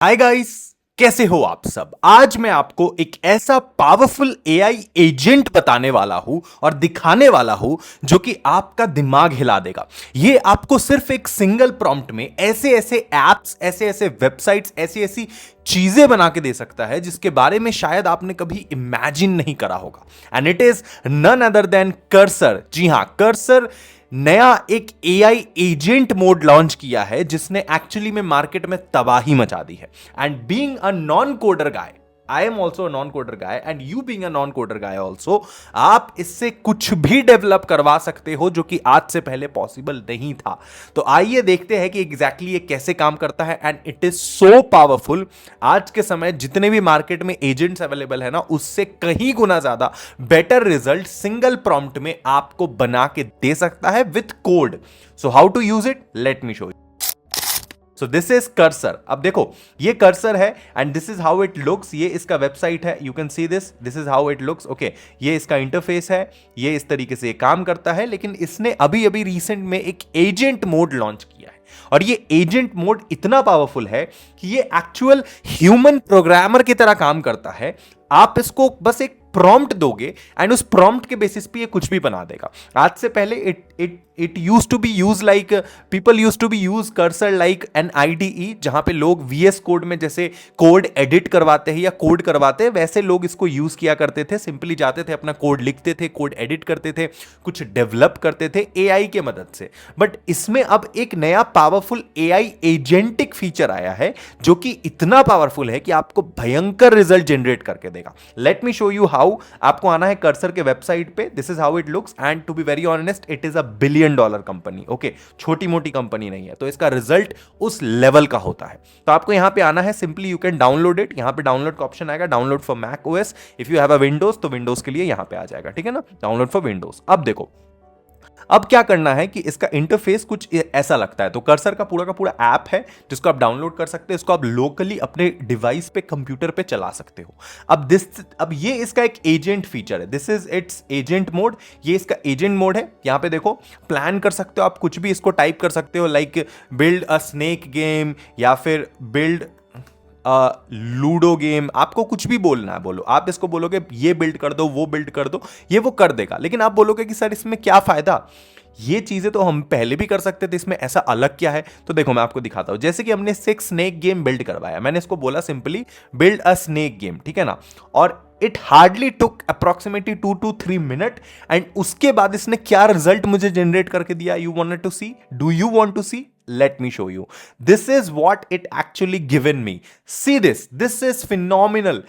Hi guys, कैसे हो आप सब। आज मैं आपको एक ऐसा पावरफुल एआई एजेंट बताने वाला हूं और दिखाने वाला हूं जो कि आपका दिमाग हिला देगा। ये आपको सिर्फ एक सिंगल प्रॉम्प्ट में ऐसे ऐसे एप्स, ऐसे ऐसे वेबसाइट्स, ऐसी ऐसी चीजें बना के दे सकता है जिसके बारे में शायद आपने कभी इमेजिन नहीं करा होगा। And it is none other than cursor. जी हां, कर्सर नया एक एआई एजेंट मोड लॉन्च किया है जिसने एक्चुअली में मार्केट में तबाही मचा दी है। And being a non coder guy, I am also non coder guy and you being a non coder guy also, आप इससे कुछ भी डेवलप करवा सकते हो जो कि आज से पहले पॉसिबल नहीं था। तो आइए देखते हैं कि एग्जैक्टली ये कैसे काम करता है। And it is so powerful. आज के समय जितने भी मार्केट में एजेंट्स अवेलेबल है ना, उससे कहीं गुना ज्यादा बेटर रिजल्ट सिंगल प्रॉम्प्ट में आपको बना के दे सकता है with code. So how to use it, let me show you. So this is Cursor. अब देखो, ये कर्सर है and this is how it looks. ये इसका वेबसाइट है, you can see this is how it looks. Okay, ये इसका interface है, ये इस तरीके से काम करता है। लेकिन इसने अभी अभी रिसेंट में एक एजेंट मोड लॉन्च किया है और ये एजेंट मोड इतना पावरफुल है कि ये एक्चुअल ह्यूमन प्रोग्रामर की तरह काम करता है। आप इसको बस एक प्रॉम्प्ट दोगे एंड उस प्रॉम्प्ट के बेसिस पे ये कुछ भी बना देगा। आज से पहले it used to be use like, people used to be use Cursor like an IDE, जहां पे लोग वीएस कोड में जैसे कोड एडिट करवाते हैं या कोड करवाते हैं, वैसे लोग इसको यूज किया करते थे। सिंपली जाते थे, अपना कोड लिखते थे, कोड एडिट करते थे, कुछ डेवलप करते थे एआई के मदद से। बट इसमें अब एक नया पावरफुल एआई एजेंटिक फीचर आया है जो कि इतना पावरफुल है कि आपको भयंकर रिजल्ट जनरेट करके देगा। Let me show you how. आपको आना है कर्सर के वेबसाइट पे। This is how it looks and to be very honest, it is a $1 billion company. Okay, छोटी मोटी कंपनी नहीं है, तो इसका रिजल्ट उस लेवल का होता है। तो आपको यहां पे आना है, simply you can download it. यहां पे डाउनलोड का ऑप्शन आएगा, download for Mac OS. If you have a Windows तो विंडोज के लिए यहां पे आ जाएगा, ठीक है ना, डाउनलोड फॉर विंडोज। अब देखो, अब क्या करना है कि इसका इंटरफेस कुछ ऐसा लगता है। तो कर्सर का पूरा ऐप है जिसको आप डाउनलोड कर सकते हैं। इसको आप लोकली अपने डिवाइस पे, कंप्यूटर पे चला सकते हो। अब ये इसका एक एजेंट फीचर है। This is it's agent mode. ये इसका एजेंट मोड है। यहां पे देखो, प्लान कर सकते हो आप, कुछ भी इसको टाइप कर सकते हो, like build a snake game या फिर बिल्ड लूडो गेम। आपको कुछ भी बोलना है बोलो। आप इसको बोलोगे ये बिल्ड कर दो, वो बिल्ड कर दो, ये वो कर देगा। लेकिन आप बोलोगे कि सर इसमें क्या फायदा, ये चीजें तो हम पहले भी कर सकते थे, इसमें ऐसा अलग क्या है। तो देखो, मैं आपको दिखाता हूं। जैसे कि हमने 6 स्नेक गेम बिल्ड करवाया, मैंने इसको बोला simply build a snake game, ठीक है ना, और it hardly took approximately 2 to 3 minute. And उसके बाद इसने क्या रिजल्ट मुझे जनरेट करके दिया, you wanted to see, do you want to see, let me show you. This is what it actually given me. See this is phenomenal.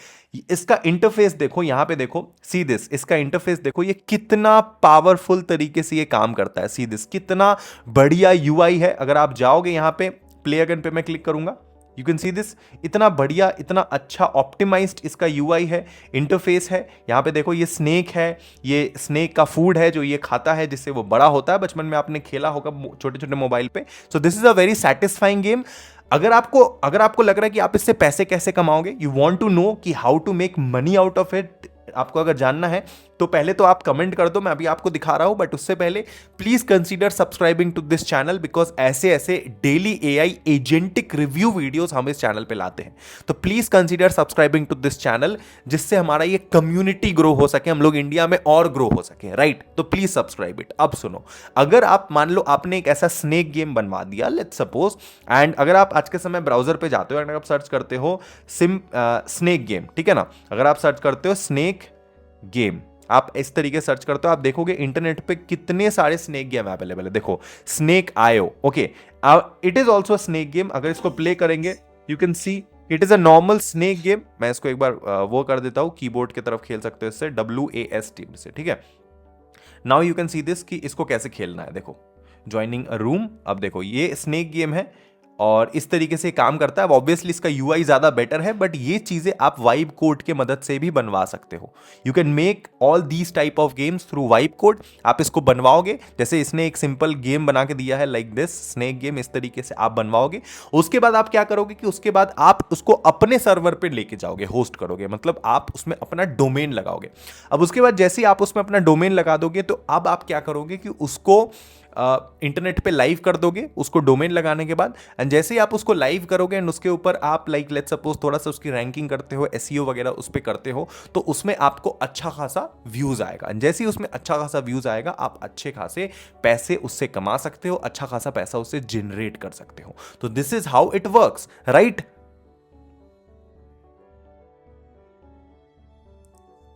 इसका interface देखो, यहां पे देखो, सी दिस, इसका इंटरफेस देखो, ये कितना पावरफुल तरीके से ये काम करता है। सी दिस, कितना बढ़िया यूआई है। अगर आप जाओगे यहां पे, प्ले अगेन पे मैं क्लिक करूंगा, यू कैन सी दिस, इतना बढ़िया, इतना अच्छा ऑप्टिमाइज्ड इसका यूआई है, इंटरफेस है। यहाँ पे देखो, ये स्नेक है, ये स्नेक का फूड है जो ये खाता है, जिससे वो बड़ा होता है। बचपन में आपने खेला होगा छोटे छोटे मोबाइल पे। सो this is a very satisfying game. अगर आपको लग रहा है कि आप इससे पैसे कैसे कमाओगे, यू वॉन्ट टू नो कि how to make money out of it, आपको अगर जानना है तो पहले तो आप कमेंट कर दो, मैं अभी आपको दिखा रहा हूं। बट उससे पहले please consider subscribing to this channel, because ऐसे ऐसे daily AI agentic review videos हम इस चैनल पे लाते हैं। तो please consider subscribing to this channel, जिससे हमारा ये कम्युनिटी ग्रो हो सके, हम लोग इंडिया में और ग्रो हो सके, राइट। तो प्लीज सब्सक्राइब इट। अब सुनो, अगर आप मान लो आपने एक ऐसा स्नेक गेम बनवा दिया, लेट्स सपोज, एंड अगर आप आज के समय ब्राउजर पे जाते हो एंड आप सर्च करते हो स्नेक गेम, ठीक है ना, अगर आप सर्च करते हो स्नेक गेम, आप इस तरीके सर्च करते हो, आप देखोगे इंटरनेट पे कितने सारे स्नेक गेम अवेलेबल है। देखो, स्नेक आयो, okay, it is also snake game. अगर इसको प्ले करेंगे, you can see it is a normal snake game. मैं इसको एक बार वो कर देता हूं, कीबोर्ड की तरफ खेल सकते हो इससे, WASD से, ठीक है। Now you can see this कि इसको कैसे खेलना है। देखो, ज्वाइनिंग अ रूम। अब देखो, ये स्नेक गेम है और इस तरीके से काम करता है। ऑब्वियसली इसका यूआई ज्यादा बेटर है, बट ये चीजें आप वाइब कोड के मदद से भी बनवा सकते हो। You can make all these type of games through vibe code. आप इसको बनवाओगे, जैसे इसने एक सिंपल गेम बना के दिया है, लाइक दिस स्नेक गेम, इस तरीके से आप बनवाओगे। उसके बाद आप क्या करोगे कि उसके बाद आप उसको अपने सर्वर पे लेके जाओगे, होस्ट करोगे, मतलब आप उसमें अपना डोमेन लगाओगे। अब उसके बाद जैसे ही आप उसमें अपना डोमेन लगा दोगे, तो अब आप क्या करोगे कि उसको इंटरनेट पे लाइव कर दोगे उसको डोमेन लगाने के बाद, एंड जैसे ही आप उसको लाइव करोगे एंड उसके ऊपर आप लाइक लेट्स सपोज थोड़ा सा उसकी रैंकिंग करते हो, एसईओ वगैरह उस पर करते हो, तो उसमें आपको अच्छा खासा व्यूज आएगा। एंड जैसे ही उसमें अच्छा खासा व्यूज आएगा आप अच्छे खासे पैसे उससे कमा सकते हो, अच्छा खासा पैसा उससे जनरेट कर सकते हो। तो this is how it works, right?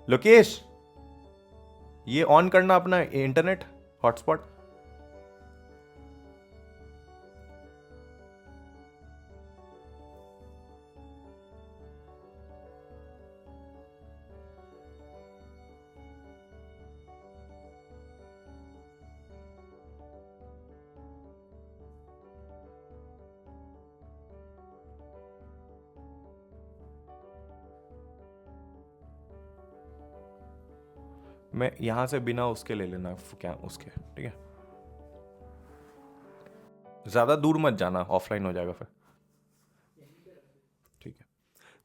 Lokesh, ये ऑन करना अपना इंटरनेट हॉटस्पॉट। मैं यहां से बिना उसके ले लेना, क्या उसके, ठीक है? ज्यादा दूर मत जाना, ऑफलाइन हो जाएगा फिर। ठीक है।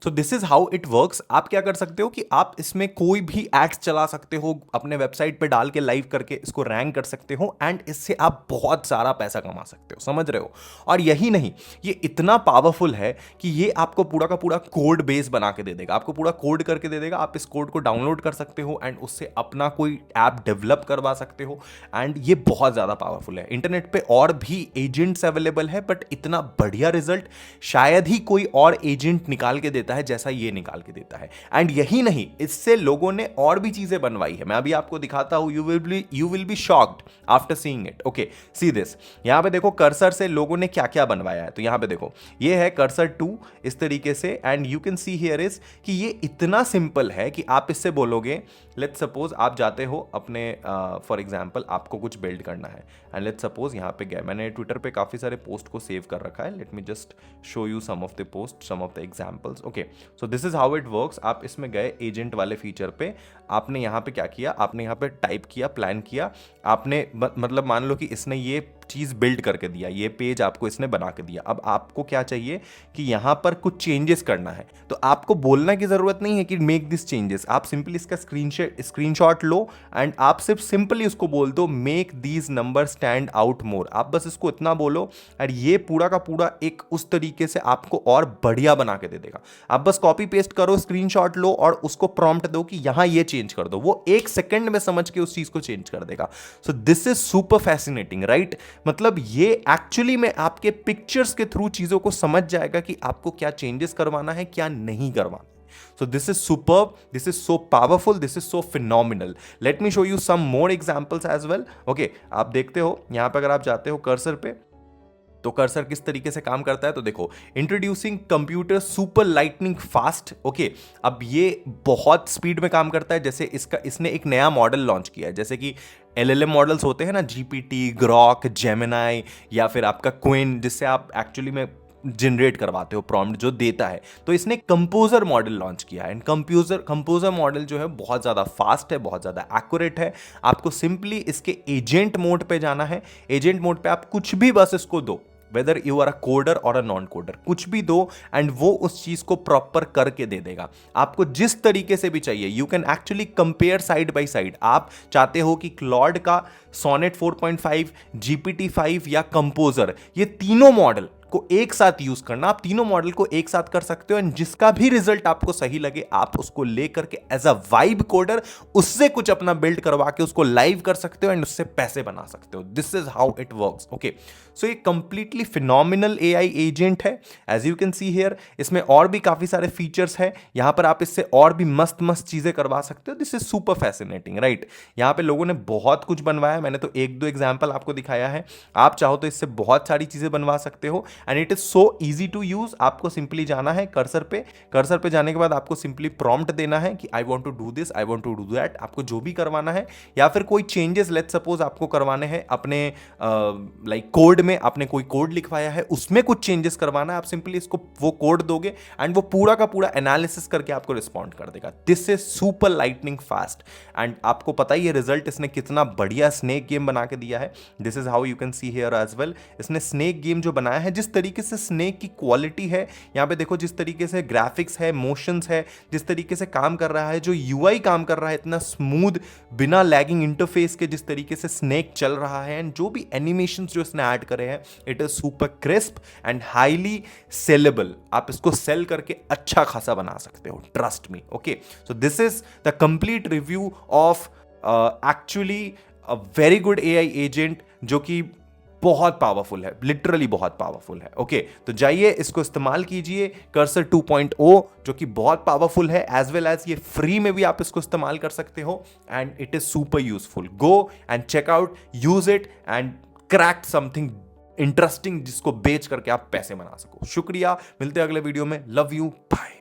सो this is how it works. आप क्या कर सकते हो कि आप इसमें कोई भी एड्स चला सकते हो, अपने वेबसाइट पे डाल के लाइव करके इसको रैंक कर सकते हो, एंड इससे आप बहुत सारा पैसा कमा सकते हो, समझ रहे हो? और यही नहीं, ये इतना पावरफुल है कि ये आपको पूरा का पूरा कोड बेस बना के दे देगा, आपको पूरा कोड करके दे देगा। आप इस कोड को डाउनलोड कर सकते हो एंड उससे अपना कोई ऐप डेवलप करवा सकते हो, एंड ये बहुत ज़्यादा पावरफुल है। इंटरनेट पे और भी एजेंट्स अवेलेबल है, बट इतना बढ़िया रिजल्ट शायद ही कोई और एजेंट निकाल के देता है जैसा ये निकाल के देता है। एंड यही नहीं, इससे लोगों ने और भी चीजें बनवाई है, मैं अभी आपको दिखाता हूं। You will be shocked after seeing it. Okay, see this. यहां पे देखो कर्सर से लोगों ने क्या क्या बनवाया है। तो यहां पे देखो, ये है कर्सर 2 इस तरीके से, and you can see here is कि ये इतना सिंपल है कि आप इससे बोलोगे, लेट्स सपोज आप जाते हो अपने फॉर एग्जांपल आपको कुछ बिल्ड करना है, एंड लेट्स सपोज यहां पे गए, मैंने ट्विटर पे काफी सारे पोस्ट को सेव कर रखा है, let me just show you some of the post, some of the examples. Okay, so this is how it works. आप इसमें गए एजेंट वाले फीचर पे, आपने यहाँ पे क्या किया, आपने यहाँ पे टाइप किया, प्लान किया, आपने मतलब मान लो कि इसने ये चीज़ बिल्ड करके दिया, ये पेज आपको इसने बना के दिया। अब आपको क्या चाहिए कि यहाँ पर कुछ चेंजेस करना है, तो आपको बोलना की ज़रूरत नहीं है कि मेक दिस चेंजेस, आप सिंपली इसका स्क्रीनशॉट लो एंड आप सिर्फ सिंपली उसको बोल दो make these number stand out more. आप बस इसको इतना बोलो और ये पूरा का पूरा एक उस तरीके से आपको और बढ़िया बना के दे देगा। आप बस कॉपी पेस्ट करो, स्क्रीनशॉट लो और उसको प्रॉम्प्ट दो कि यहां ये चेंज कर दो, वो 1 सेकंड में समझ के उस चीज को चेंज कर देगा। सो this is super fascinating, right? मतलब ये एक्चुअली में आपके पिक्चर्स के थ्रू चीजों को समझ जाएगा कि आपको क्या चेंजेस करवाना है, क्या नहीं करवाना। So this is superb, this is so powerful, this is so phenomenal. Let me show you some more examples as well. Okay, आप देखते हो यहां पे, अगर आप जाते हो कर्सर पे, तो कर्सर किस तरीके से काम करता है। तो देखो, introducing computer super lightning fast. Okay, अब ये बहुत स्पीड में काम करता है। जैसे इसने एक नया मॉडल लॉन्च किया है, जैसे कि LLM मॉडल्स होते हैं ना, जीपीटी, ग्रॉक, जेमिनाई या फिर आपका क्विन, जिससे आप एक्चुअली में जनरेट करवाते हो प्रॉम्प्ट जो देता है। तो इसने कंपोजर मॉडल लॉन्च किया है, एंड कंपोजर मॉडल जो है बहुत ज़्यादा फास्ट है, बहुत ज़्यादा एक्यूरेट है। आपको सिंपली इसके एजेंट मोड पे जाना है। एजेंट मोड पे आप कुछ भी बस इसको दो, whether you are a coder और अ नॉन कोडर, कुछ भी दो एंड वो उस चीज को प्रॉपर करके दे देगा आपको जिस तरीके से भी चाहिए। You can actually compare side by side. आप चाहते हो कि क्लॉड का सोनेट 4.5, GPT-5 या कंपोजर, ये तीनों मॉडल को एक साथ यूज करना, आप तीनों मॉडल को एक साथ कर सकते हो, एंड जिसका भी रिजल्ट आपको सही लगे आप उसको लेकर के एज अ वाइब कोडर उससे कुछ अपना बिल्ड करवा के उसको लाइव कर सकते हो एंड उससे पैसे बना सकते हो। This is how it works. Okay, so ये कंप्लीटली फिनोमिनल एआई एजेंट है, as you can see here. इसमें और भी काफी सारे फीचर्स है, यहां पर आप इससे और भी मस्त मस्त चीजें करवा सकते हो। This is super fascinating, right? यहां पे लोगों ने बहुत कुछ बनवाया, मैंने तो 1-2 एग्जाम्पल आपको दिखाया है। आप चाहो तो इससे बहुत सारी चीजें बनवा सकते हो, and it is so easy to use. आपको सिंपली जाना है कर्सर पे, कर्सर पे जाने के बाद आपको सिंपली प्रॉम्प्ट देना है कि I want to do this, I want to do that, आपको जो भी करवाना है, या फिर कोई चेंजेस लेट्स सपोज आपको करवाने हैं अपने लाइक कोड में, आपने कोई कोड लिखवाया है उसमें कुछ चेंजेस करवाना है, आप सिंपली इसको वो कोड दोगे एंड वो पूरा का पूरा एनालिसिस करके आपको रिस्पॉन्ड कर देगा। This is super lightning fast, and आपको पता ही है रिजल्ट इसने कितना बढ़िया स्नेक गेम बना के दिया है। This is how you can see here as well. इसने स्नेक गेम जो बनाया है, जिस जिस तरीके से स्नेक की क्वालिटी है, यहाँ पे देखो जिस तरीके से ग्राफिक्स है, मोशंस है, जिस तरीके से काम कर रहा है, जो यूआई काम कर रहा है इतना स्मूथ, बिना लैगिंग इंटरफेस के जिस तरीके से स्नेक चल रहा है, एंड जो भी एनिमेशंस जो इसने ऐड करे हैं, it is super crisp and highly saleable. आप इसको सेल करके अच्छा खासा बना सकते हो, trust me. Okay, so this is the complete review of actually a very good AI agent जो कि बहुत पावरफुल है, लिटरली बहुत पावरफुल है। ओके, तो जाइए इसको इस्तेमाल कीजिए, कर्सर 2.0 जो कि बहुत पावरफुल है, एज वेल एज ये फ्री में भी आप इसको इस्तेमाल कर सकते हो, and it is super useful. Go and check out, use it and crack something interesting जिसको बेच करके आप पैसे बना सको। शुक्रिया, मिलते हैं अगले वीडियो में। Love you, bye.